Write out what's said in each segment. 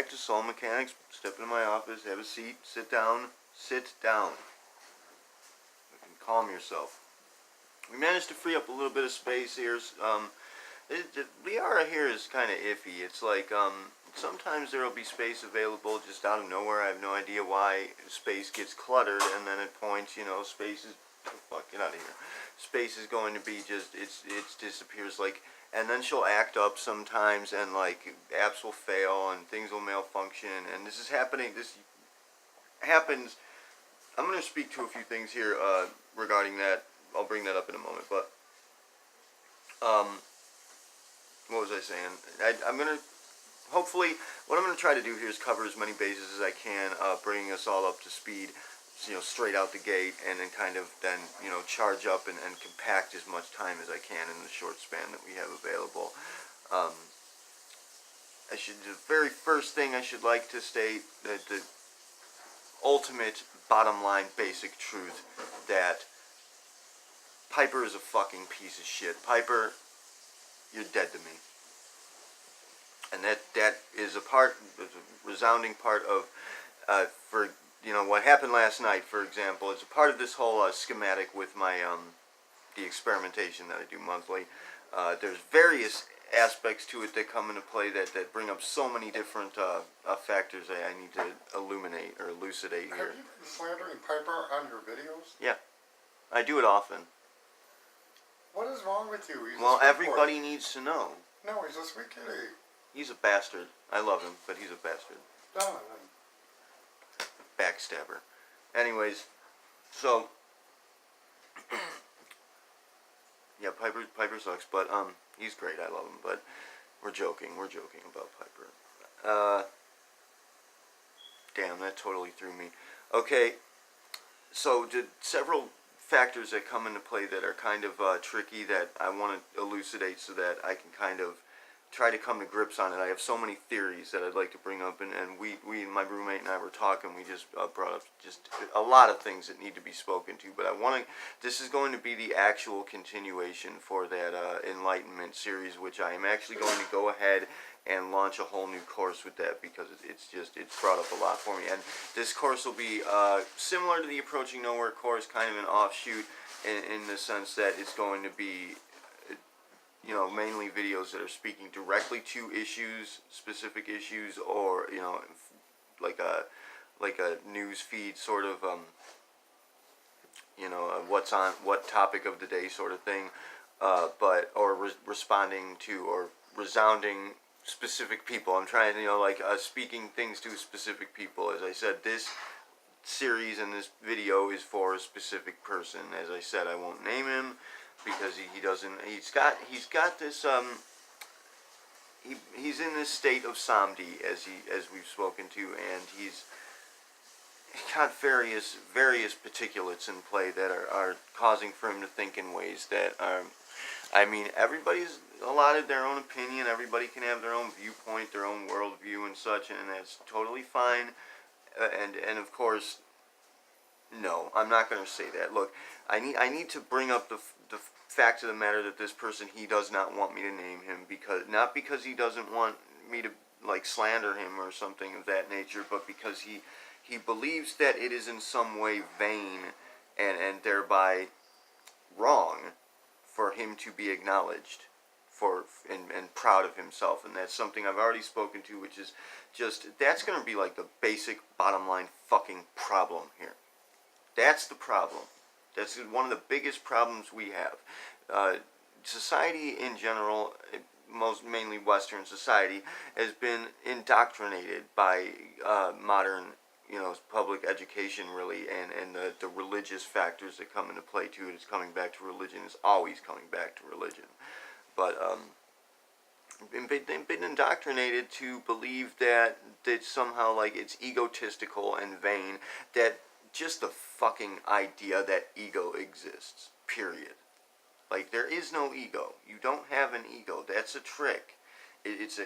practice all mechanics. Step into my office, have a seat, sit down. Sit down. You can calm yourself. We managed to free up a little bit of space here. Liara here is kind of iffy. It's like, sometimes there will be space available just out of nowhere. I have no idea why space gets cluttered, and then at points, space is, fuck, get out of here. Space is going to be just, it disappears, like, and then she'll act up sometimes, and, like, apps will fail, and things will malfunction, and this is happening, this happens. I'm going to speak to a few things here, regarding that. I'll bring that up in a moment, but, what was I saying? I'm going to, hopefully, what I'm going to try to do here is cover as many bases as I can, bringing us all up to speed, straight out the gate, and then kind of then, charge up and compact as much time as I can in the short span that we have available. The very first thing I should like to state, that the ultimate bottom line basic truth, that Piper is a fucking piece of shit. Piper, you're dead to me. And that is a resounding part of, what happened last night, for example. It's a part of this whole schematic with my, the experimentation that I do monthly. There's various aspects to it that come into play that bring up so many different factors that I need to illuminate or elucidate here. Have you been slandering Piper on your videos? Yeah. I do it often. What is wrong with you? Well, everybody needs to know. No, he's a sweet kitty. He's a bastard. I love him, but he's a bastard. Done. Backstabber. Anyways, so yeah, Piper sucks, but he's great. I love him, but we're joking about Piper. Damn, that totally threw me. Okay, so several factors that come into play that are kind of tricky that I want to elucidate so that I can kind of try to come to grips on it. I have so many theories that I'd like to bring up, and we my roommate and I were talking. We just brought up just a lot of things that need to be spoken to. But this is going to be the actual continuation for that Enlightenment series, which I am actually going to go ahead and launch a whole new course with that, because it's brought up a lot for me. And this course will be similar to the Approaching Nowhere course, kind of an offshoot in the sense that it's going to be mainly videos that are speaking directly to issues, specific issues, or like a news feed sort of what topic of the day sort of thing, responding to or resounding specific people. I'm trying to speaking things to specific people. As I said, this series and this video is for a specific person. As I said, I won't name him, because he's got this he's in this state of samdi, as we've spoken to, and he's got various particulates in play that are causing for him to think in ways that are, everybody's allotted their own opinion. Everybody can have their own viewpoint, their own worldview and such, and that's totally fine. And of course, no, I'm not going to say that. Look, I need to bring up the fact of the matter that this person, he does not want me to name him, not because he doesn't want me to slander him or something of that nature, but because he believes that it is in some way vain and thereby wrong for him to be acknowledged and proud of himself. And that's something I've already spoken to, which is that's going to be like the basic bottom line fucking problem here. That's the problem. That's one of the biggest problems we have. Society in general, mainly Western society, has been indoctrinated by modern, public education, really, and the religious factors that come into play too. It's coming back to religion. It's always coming back to religion. But they've been indoctrinated to believe that somehow it's egotistical and vain, that just the fucking idea that ego exists, period. There is no ego. You don't have an ego. That's a trick. It's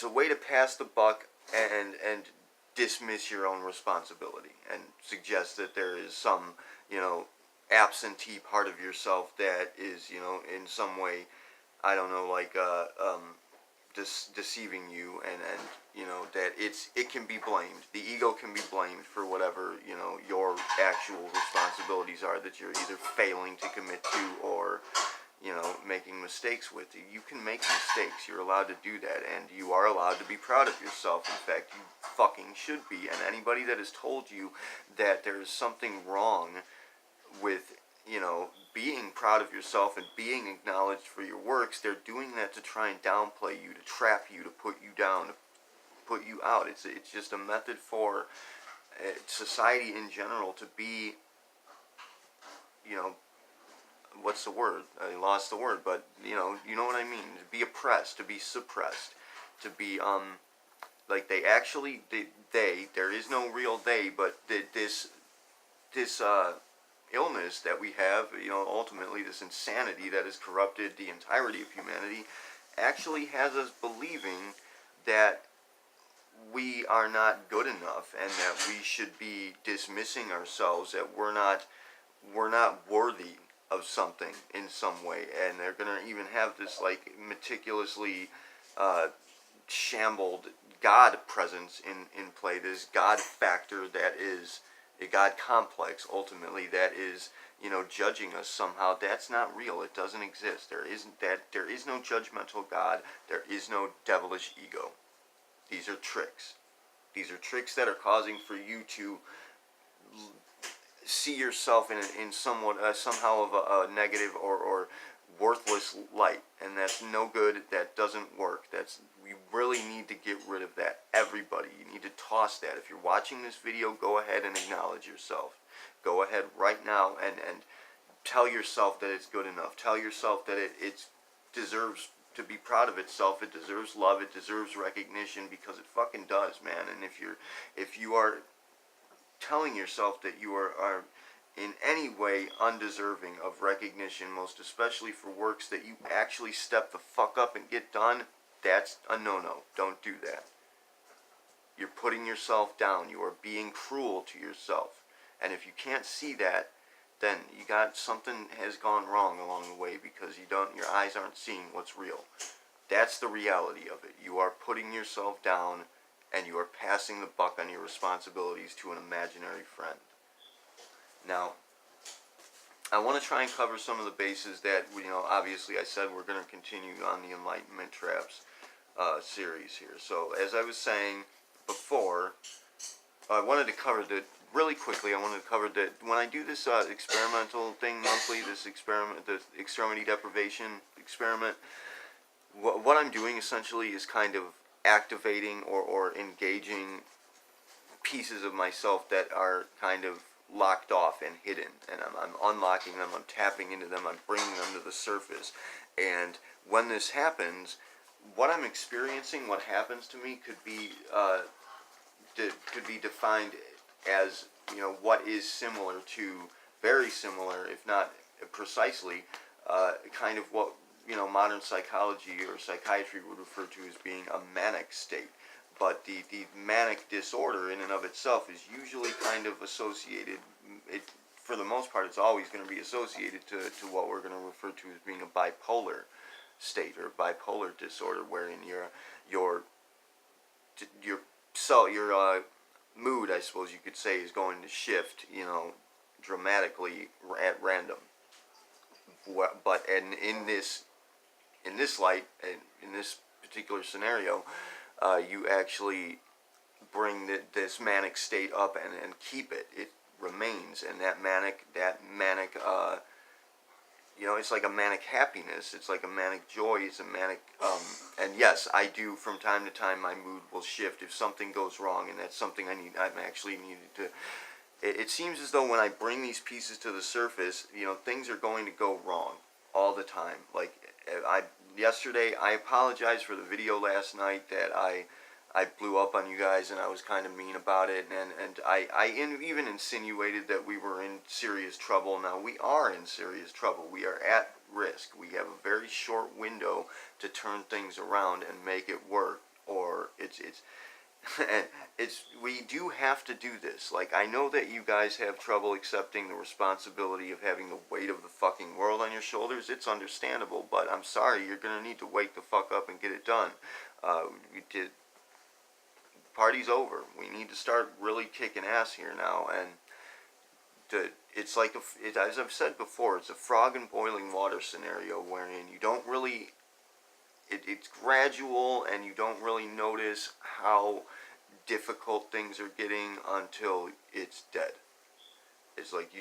a way to pass the buck and dismiss your own responsibility and suggest that there is some, absentee part of yourself that is, in some way I don't know, like deceiving you, and you know that it can be blamed. The ego can be blamed for whatever, you know, your actual responsibilities are that you're either failing to commit to, or, you know, making mistakes with. You can make mistakes. You're allowed to do that, and you are allowed to be proud of yourself. In fact, you fucking should be. And anybody that has told you that there is something wrong with, you know, being proud of yourself and being acknowledged for your works, they're doing that to try and downplay you, to trap you, to put you down, to put you out. It's just a method for society in general to be, you know, what's the word? I lost the word, but you know what I mean. To be oppressed, to be suppressed, to be like they actually there is no real they, but this illness that we have, you know, ultimately this insanity that has corrupted the entirety of humanity, actually has us believing that we are not good enough, and that we should be dismissing ourselves, that we're not worthy of something in some way. And they're gonna even have this like meticulously shambled God presence in play, this God factor that is a God complex, ultimately, that is, you know, judging us somehow. That's not real. It doesn't exist. There is no judgmental God. There is no devilish ego. These are tricks. These are tricks that are causing for you to see yourself in somewhat somehow of a negative or worthless light, and that's no good. That doesn't work. We really need to get rid of that. Everybody, you need to toss that. If you're watching this video, go ahead and acknowledge yourself. Go ahead right now and tell yourself that it's good enough. Tell yourself that it deserves to be proud of itself. It deserves love. It deserves recognition, because it fucking does, man. And if you are telling yourself that you are in any way undeserving of recognition, most especially for works that you actually step the fuck up and get done, that's a no-no. Don't do that. You're putting yourself down. You are being cruel to yourself. And if you can't see that, then you got something has gone wrong along the way, because your eyes aren't seeing what's real. That's the reality of it. You are putting yourself down, and you are passing the buck on your responsibilities to an imaginary friend. Now, I want to try and cover some of the bases that, you know, obviously I said we're going to continue on the Enlightenment Traps series here. So, as I was saying before, I wanted to cover really quickly, I wanted to cover that when I do this experimental thing monthly, the extremity deprivation experiment, what I'm doing essentially is kind of activating or engaging pieces of myself that are kind of locked off and hidden, and I'm unlocking them, I'm tapping into them, I'm bringing them to the surface. And when this happens, what I'm experiencing, what happens to me, could be defined as, you know, what is similar to, very similar, if not precisely, kind of what, you know, modern psychology or psychiatry would refer to as being a manic state. But the manic disorder in and of itself is usually kind of associated, for the most part, it's always going to be associated to what we're going to refer to as being a bipolar state, or bipolar disorder, wherein your mood, I suppose you could say, is going to shift, you know, dramatically at random. But in this light, in this particular scenario, you actually bring this manic state up and keep it. It remains, and that manic, you know, it's like a manic happiness. It's like a manic joy. It's a manic, and yes, I do from time to time. My mood will shift if something goes wrong, and that's something I'm actually needed to. It seems as though when I bring these pieces to the surface, you know, things are going to go wrong all the time. Like yesterday, I apologize for the video last night that I blew up on you guys, and I was kind of mean about it, and I even insinuated that we were in serious trouble. Now, we are in serious trouble. We are at risk. We have a very short window to turn things around and make it work, or And we do have to do this. Like, I know that you guys have trouble accepting the responsibility of having the weight of the fucking world on your shoulders. It's understandable, but I'm sorry, you're gonna need to wake the fuck up and get it done. Party's over. We need to start really kicking ass here now, and it's like, as I've said before, it's a frog in boiling water scenario wherein you don't really, it's gradual, and you don't really notice how difficult things are getting until it's dead. It's like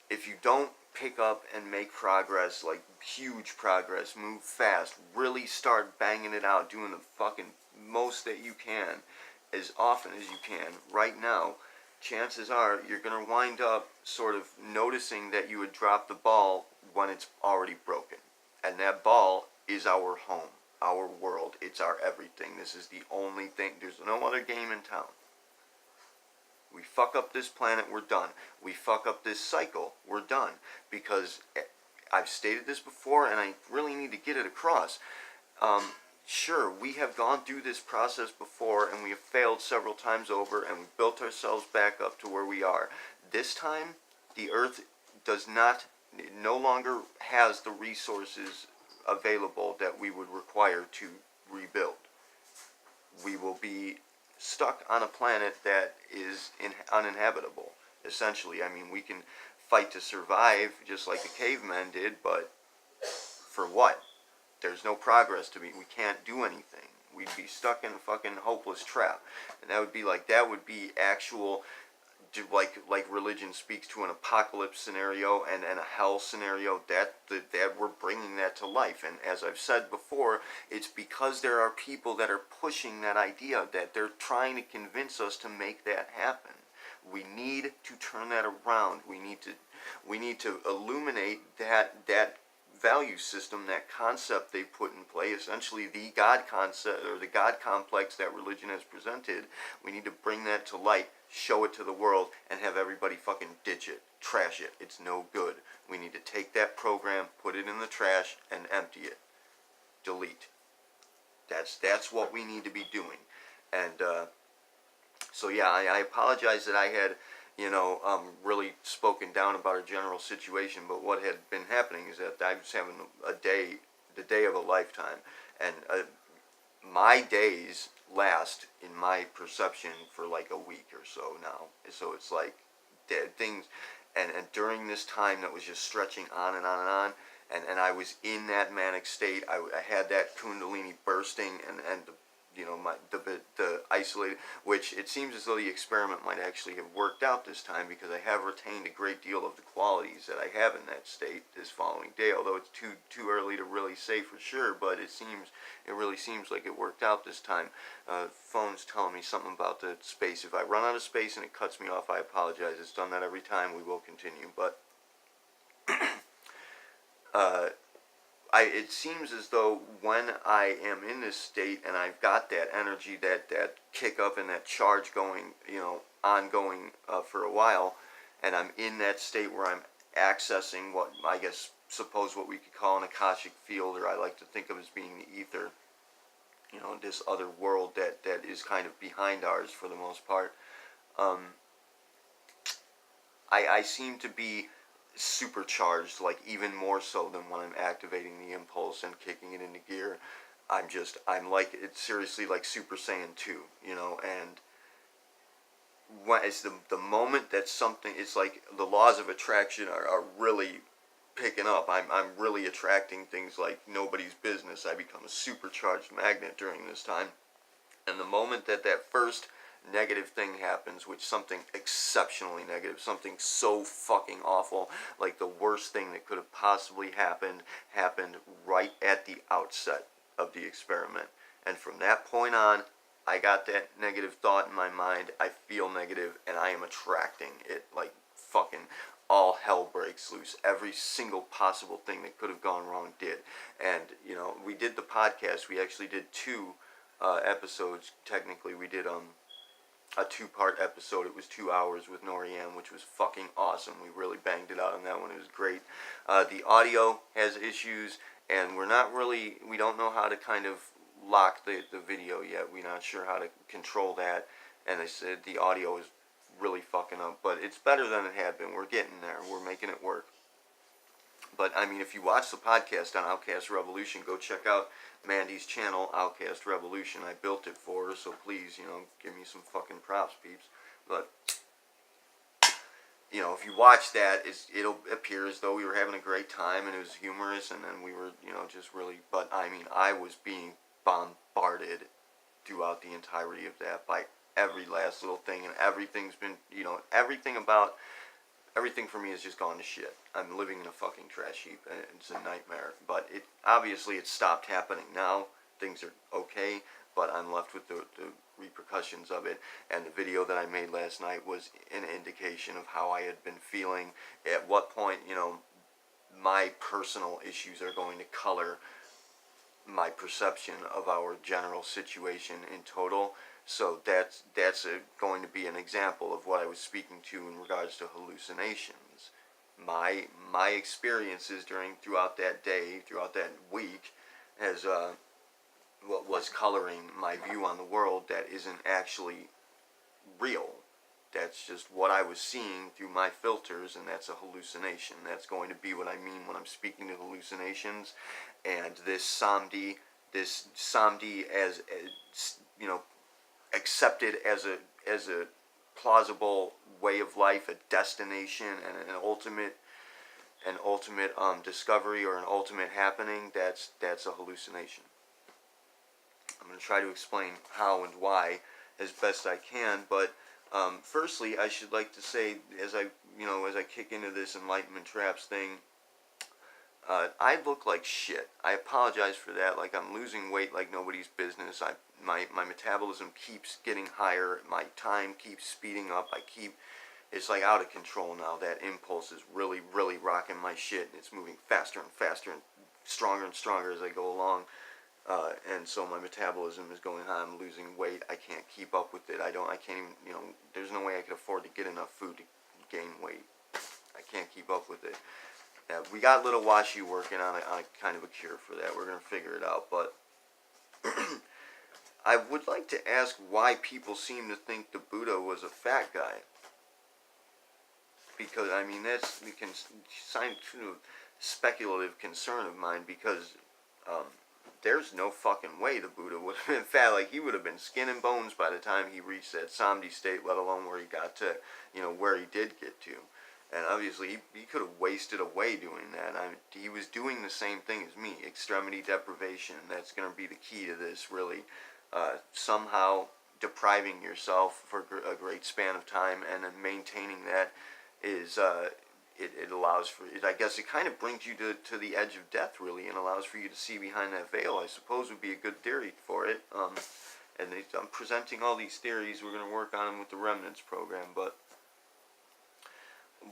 if you don't pick up and make progress, like huge progress, move fast, really start banging it out, doing the fucking most that you can, as often as you can, right now, chances are you're going to wind up sort of noticing that you had dropped the ball when it's already broken. And that ball is our home, our world. It's our everything. This is the only thing. There's no other game in town. We fuck up this planet, we're done. We fuck up this cycle, we're done. Because I've stated this before, and I really need to get it across. Sure, we have gone through this process before, and we have failed several times over, and we've built ourselves back up to where we are. This time, the Earth no longer has the resources available that we would require to rebuild. We will be stuck on a planet that is uninhabitable, essentially. I mean, we can fight to survive just like the cavemen did, but for what? There's no progress to be. We can't do anything. We'd be stuck in a fucking hopeless trap. And that would be actual, like religion speaks to an apocalypse scenario and a hell scenario, that we're bringing that to life. And as I've said before, it's because there are people that are pushing that idea, that they're trying to convince us to make that happen. We need to turn that around. We need to illuminate that value system, that concept they put in play, essentially the God concept, or the God complex that religion has presented. We need to bring that to light, show it to the world, and have everybody fucking ditch it, trash it. It's no good. We need to take that program, put it in the trash, and empty it. Delete. That's what we need to be doing. And so yeah, I apologize that I had, really spoken down about our general situation, but what had been happening is that I was having the day of a lifetime, and my days last, in my perception, for like a week or so now. So it's like things, and during this time that was just stretching on and on and on, and I was in that manic state. I had that kundalini bursting, and the isolated, which it seems as though the experiment might actually have worked out this time, because I have retained a great deal of the qualities that I have in that state this following day, although it's too early to really say for sure, but it really seems like it worked out this time. Phone's telling me something about the space. If I run out of space and it cuts me off, I apologize. It's done that every time. We will continue, but it seems as though when I am in this state and I've got that energy, that kick up and that charge going, ongoing for a while, and I'm in that state where I'm accessing what what we could call an Akashic field, or I like to think of as being the ether, this other world that is kind of behind ours for the most part. I seem to be supercharged, like even more so than when I'm activating the impulse and kicking it into gear. I'm like, it's seriously like Super Saiyan 2, and when it's the moment that something, it's like the laws of attraction are really picking up. I'm really attracting things like nobody's business. I become a supercharged magnet during this time. And the moment that first negative thing happens, which something exceptionally negative, something so fucking awful, like the worst thing that could have possibly happened right at the outset of the experiment. And from that point on, I got that negative thought in my mind, I feel negative, and I am attracting it like fucking all hell breaks loose. Every single possible thing that could have gone wrong did. And, we did the podcast. We actually did 2 episodes. Technically, we did a 2-part episode. It was 2 hours with Norianne, which was fucking awesome. We really banged it out on that one. It was great. The audio has issues, and we don't know how to kind of lock the video yet. We're not sure how to control that, and they said the audio is really fucking up, but it's better than it had been. We're getting there. We're making it work. But I mean, if you watch the podcast on Outcast Revolution, go check out Mandy's channel, Outcast Revolution. I built it for her, so please, give me some fucking props, peeps. But if you watch that, it'll appear as though we were having a great time and it was humorous, and then we were, just really. But I mean, I was being bombarded throughout the entirety of that by every last little thing, and everything's been, everything for me has just gone to shit. I'm living in a fucking trash heap, and it's a nightmare. But obviously it's stopped happening now. Things are okay, but I'm left with the repercussions of it. And the video that I made last night was an indication of how I had been feeling. At what point, my personal issues are going to color my perception of our general situation in total. So that's going to be an example of what I was speaking to in regards to hallucinations. My experiences throughout that day, throughout that week, has what was coloring my view on the world that isn't actually real. That's just what I was seeing through my filters, and that's a hallucination. That's going to be what I mean when I'm speaking to hallucinations. And this samdi as accepted as a plausible way of life, a destination, and an ultimate discovery or an ultimate happening. That's a hallucination. I'm going to try to explain how and why as best I can, but firstly, I should like to say, as I kick into this Enlightenment traps thing, I look like shit. I apologize for that. Like, I'm losing weight like nobody's business. My metabolism keeps getting higher. My time keeps speeding up. It's like out of control now. That impulse is really, really rocking my shit. It's moving faster and faster and stronger as I go along. And so my metabolism is going high. I'm losing weight. I can't keep up with it. I can't even, there's no way I could afford to get enough food to gain weight. I can't keep up with it. We got Little Washi working on a kind of a cure for that. We're going to figure it out. But I would like to ask why people seem to think the Buddha was a fat guy. Because, I mean, that's a speculative concern of mine, because there's no fucking way the Buddha would have been fat. Like, he would have been skin and bones by the time he reached that Samdi state, let alone where he got to, where he did get to. And obviously, he could have wasted away doing that. He was doing the same thing as me, extremity deprivation. That's going to be the key to this, really. Somehow depriving yourself for a great span of time, and then maintaining that is, it allows for, I guess it kind of brings you to the edge of death, really, and allows for you to see behind that veil, I suppose would be a good theory for it. And I'm presenting all these theories. We're going to work on them with the Remnants program, but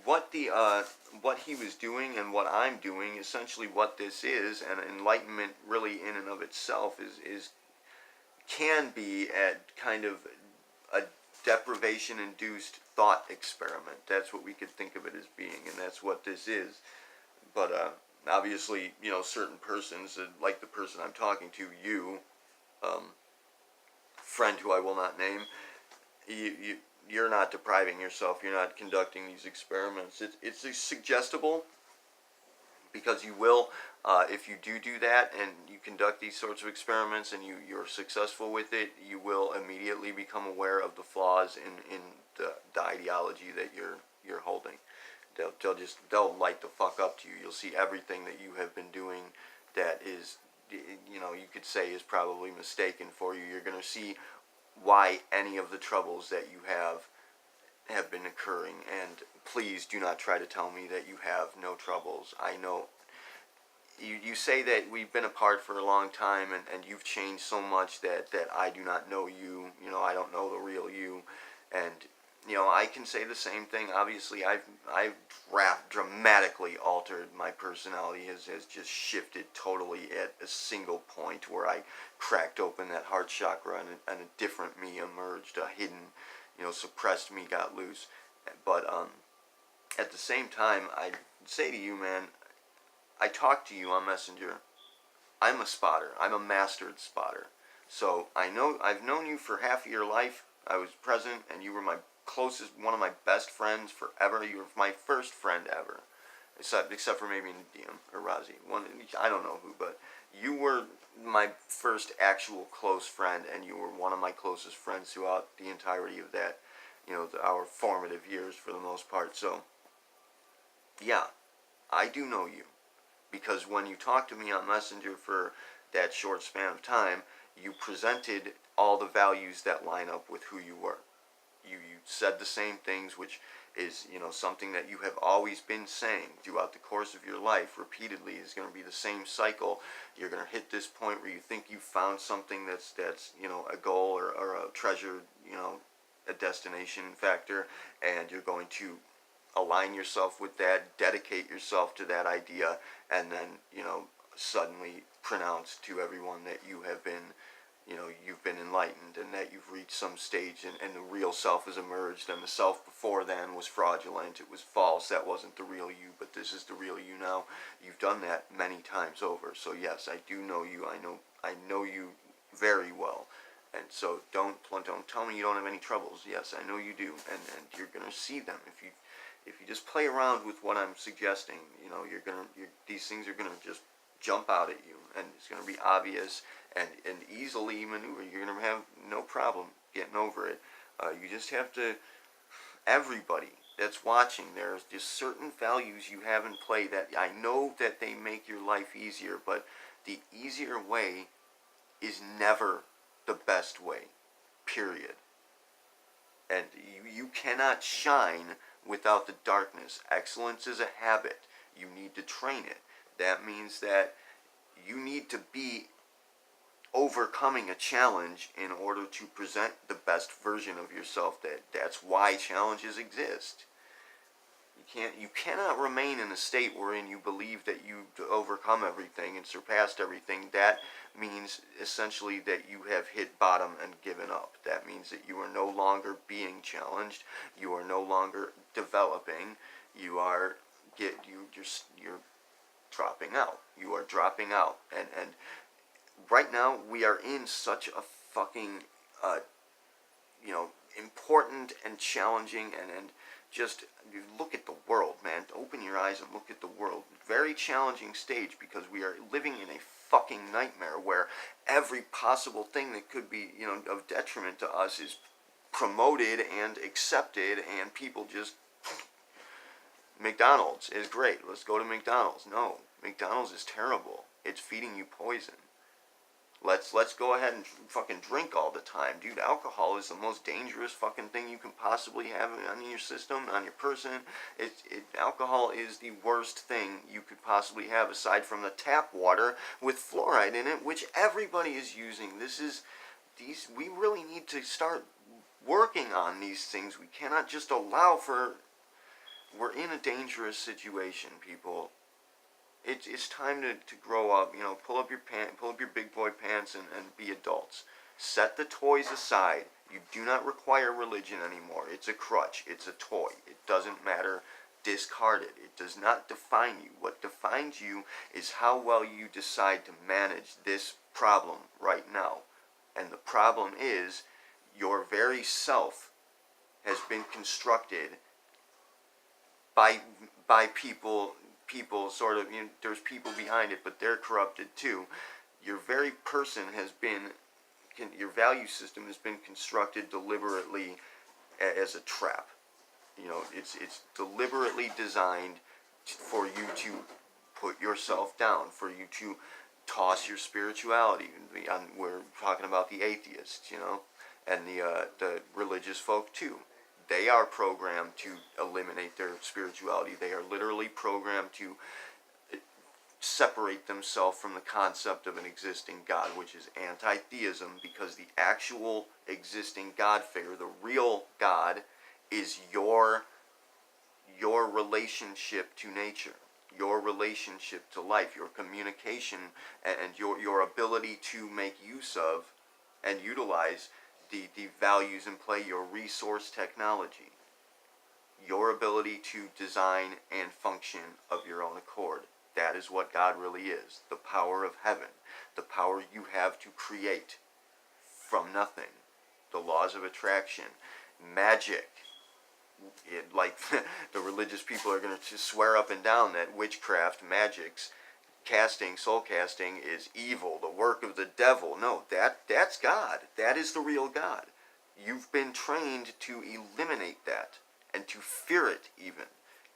what he was doing and what I'm doing, essentially what this is, and enlightenment really in and of itself can be at kind of a deprivation-induced thought experiment. That's what we could think of it as being, and that's what this is. But obviously, certain persons, like the person I'm talking to, you, friend who I will not name, you're not depriving yourself. You're not conducting these experiments. It's suggestible, because you will, if you do that and you conduct these sorts of experiments and you're successful with it, you will immediately become aware of the flaws in the ideology that you're holding. They'll light the fuck up to you. You'll see everything that you have been doing that is, you could say is probably mistaken for you. You're going to see why any of the troubles that you have been occurring, and please do not try to tell me that you have no troubles. I know you say that we've been apart for a long time, and you've changed so much that I do not know you. I don't know the real you, and I can say the same thing. Obviously, I've dramatically altered. My personality has just shifted totally at a single point where I cracked open that heart chakra, and a different me emerged. A hidden, suppressed me got loose. But at the same time, I say to you, man, I talk to you on Messenger. I'm a spotter. I'm a mastered spotter. So I've known you for half of your life. I was present, and you were my closest, one of my best friends forever. You were my first friend ever, except for maybe Nadim or Razi. One, I don't know who, but you were my first actual close friend, and you were one of my closest friends throughout the entirety of that, our formative years for the most part. So, yeah, I do know you, because when you talked to me on Messenger for that short span of time, you presented all the values that line up with who you were. You said the same things, which is, something that you have always been saying throughout the course of your life repeatedly. Is going to be the same cycle. You're going to hit this point where you think you found something that's a goal or a treasure, a destination factor, and you're going to align yourself with that, dedicate yourself to that idea, and then, suddenly pronounce to everyone that you have been, you've been enlightened, and that you've reached some stage, and the real self has emerged, and the self before then was fraudulent, it was false, that wasn't the real you, but this is the real you now. You've done that many times over. So yes, I do know you. I know you very well. And so don't tell me you don't have any troubles. Yes, I know you do, and you're gonna see them if you just play around with what I'm suggesting. These things are gonna just jump out at you, and it's gonna be obvious and easily maneuver. You're gonna have no problem getting over it. You just have to. Everybody that's watching, there's just certain values you have in play that I know that they make your life easier, but the easier way is never the best way, period. And you cannot shine without the darkness. Excellence is a habit. You need to train it. That means that you need to be overcoming a challenge in order to present the best version of yourself. That's why challenges exist. You cannot remain in a state wherein you believe that you've overcome everything and surpassed everything. That means essentially that you have hit bottom and given up. That means that you are no longer being challenged. You are no longer developing. You're dropping out. You are dropping out. And right now we are in such a fucking important and challenging and just look at the world, man. Open your eyes and look at the world. Very challenging stage, because we are living in a fucking nightmare where every possible thing that could be, of detriment to us is promoted and accepted, and people just, McDonald's is great. Let's go to McDonald's. No, McDonald's is terrible. It's feeding you poison. Let's go ahead and fucking drink all the time. Dude, alcohol is the most dangerous fucking thing you can possibly have on your system, on your person. Alcohol is the worst thing you could possibly have, aside from the tap water with fluoride in it, which everybody is using. We really need to start working on these things. We cannot just allow for... We're in a dangerous situation, people. It's time to grow up, pull up your big boy pants and be adults. Set the toys aside. You do not require religion anymore. It's a crutch. It's a toy. It doesn't matter. Discard it. It does not define you. What defines you is how well you decide to manage this problem right now. And the problem is your very self has been constructed by people sort of, there's people behind it, but they're corrupted too. Your very person has been, your value system has been constructed deliberately as a trap. It's deliberately designed for you to put yourself down, for you to toss your spirituality. We're talking about the atheists, and the religious folk too. They are programmed to eliminate their spirituality. They are literally programmed to separate themselves from the concept of an existing God, which is anti-theism, because the actual existing God figure, the real God, is your relationship to nature, your relationship to life, your communication, and your ability to make use of and utilize the values in play, your resource technology, your ability to design and function of your own accord. That is what God really is. The power of heaven. The power you have to create. from nothing. The laws of attraction, magic. Like the religious people are going to swear up and down that witchcraft, magics, casting, soul casting is evil, the work of the devil. No, that's God. That is the real God. You've been trained to eliminate that and to fear it even.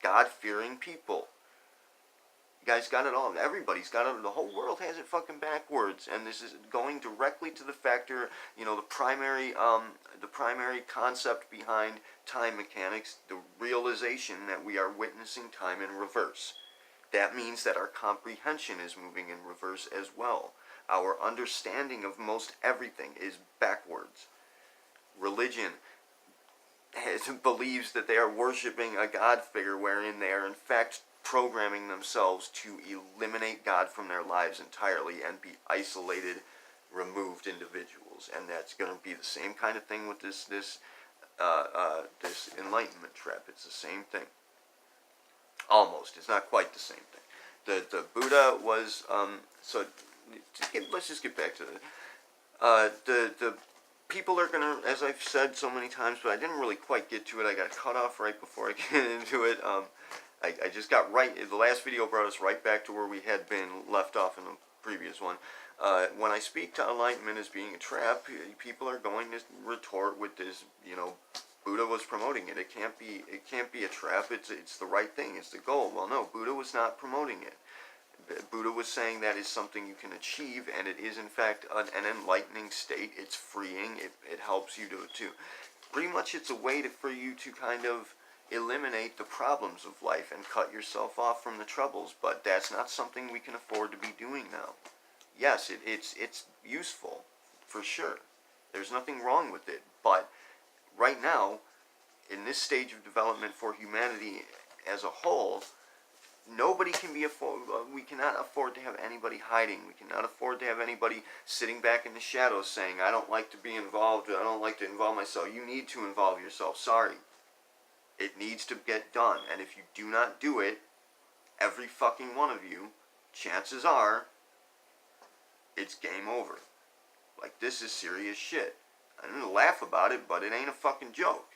God-fearing people. You guys got it all. Everybody's got it. The whole world has it fucking backwards, and this is going directly to the factor, the primary concept behind time mechanics, the realization that we are witnessing time in reverse. That means that our comprehension is moving in reverse as well. Our understanding of most everything is backwards. Religion believes that they are worshiping a God figure wherein they are in fact programming themselves to eliminate God from their lives entirely and be isolated, removed individuals. And that's going to be the same kind of thing with this enlightenment trap. It's the same thing. Almost. It's not quite the same thing. The Buddha was let's just get back to the people are gonna, as I've said so many times, but I didn't really quite get to it. I got cut off right before I get into it. I just got right. The last video brought us right back to where we had been left off in the previous one. When I speak to enlightenment as being a trap, people are going to retort with this. Buddha was promoting it. It can't be a trap. It's the right thing. It's the goal. Well, no, Buddha was not promoting it. Buddha was saying that is something you can achieve, and it is in fact an enlightening state. It's freeing. It helps you to pretty much it's a way for you to kind of eliminate the problems of life and cut yourself off from the troubles. But that's not something we can afford to be doing now. Yes, it's useful for sure. There's nothing wrong with it, but right now, in this stage of development for humanity as a whole, nobody can be we cannot afford to have anybody hiding. We cannot afford to have anybody sitting back in the shadows saying, I don't like to be involved, I don't like to involve myself. You need to involve yourself. Sorry. It needs to get done. And if you do not do it, every fucking one of you, chances are, it's game over. Like, this is serious shit. I didn't laugh about it, but it ain't a fucking joke.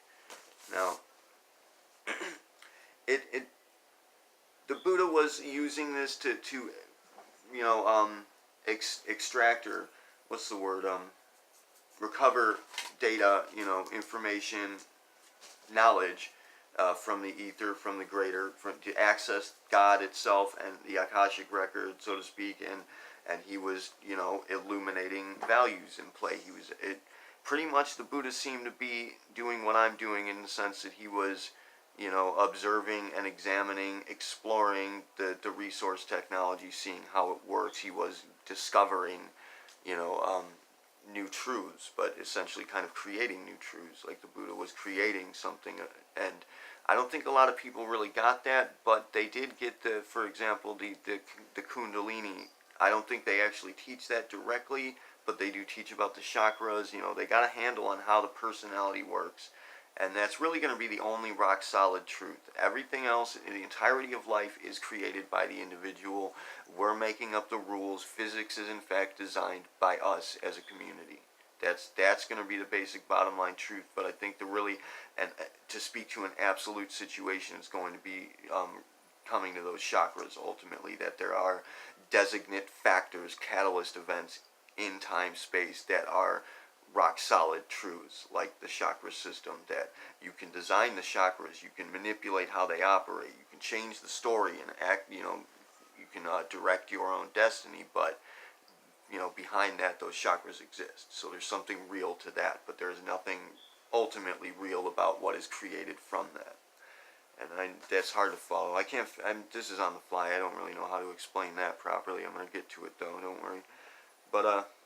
Now, the Buddha was using this to extract, or what's the word, recover data, information, knowledge from the ether, from the greater, to access God itself and the Akashic record, so to speak, and he was, illuminating values in play. Pretty much the Buddha seemed to be doing what I'm doing, in the sense that he was, observing and examining, exploring the resource technology, seeing how it works. He was discovering, new truths, but essentially kind of creating new truths. Like the Buddha was creating something, and I don't think a lot of people really got that, but they did get for example, the Kundalini. I don't think they actually teach that directly, but they do teach about the chakras. They got a handle on how the personality works. And that's really going to be the only rock solid truth. Everything else, the entirety of life, is created by the individual. We're making up the rules. Physics is in fact designed by us as a community. That's going to be the basic bottom line truth. But I think to speak to an absolute situation, is going to be coming to those chakras ultimately. That there are designate factors, catalyst events in time, space, that are rock solid truths, like the chakra system, that you can design the chakras, you can manipulate how they operate, you can change the story and act, you can direct your own destiny, but behind that, those chakras exist. So there's something real to that, but there's nothing ultimately real about what is created from that. And that's hard to follow. This is on the fly. I don't really know how to explain that properly. I'm going to get to it though, don't worry. But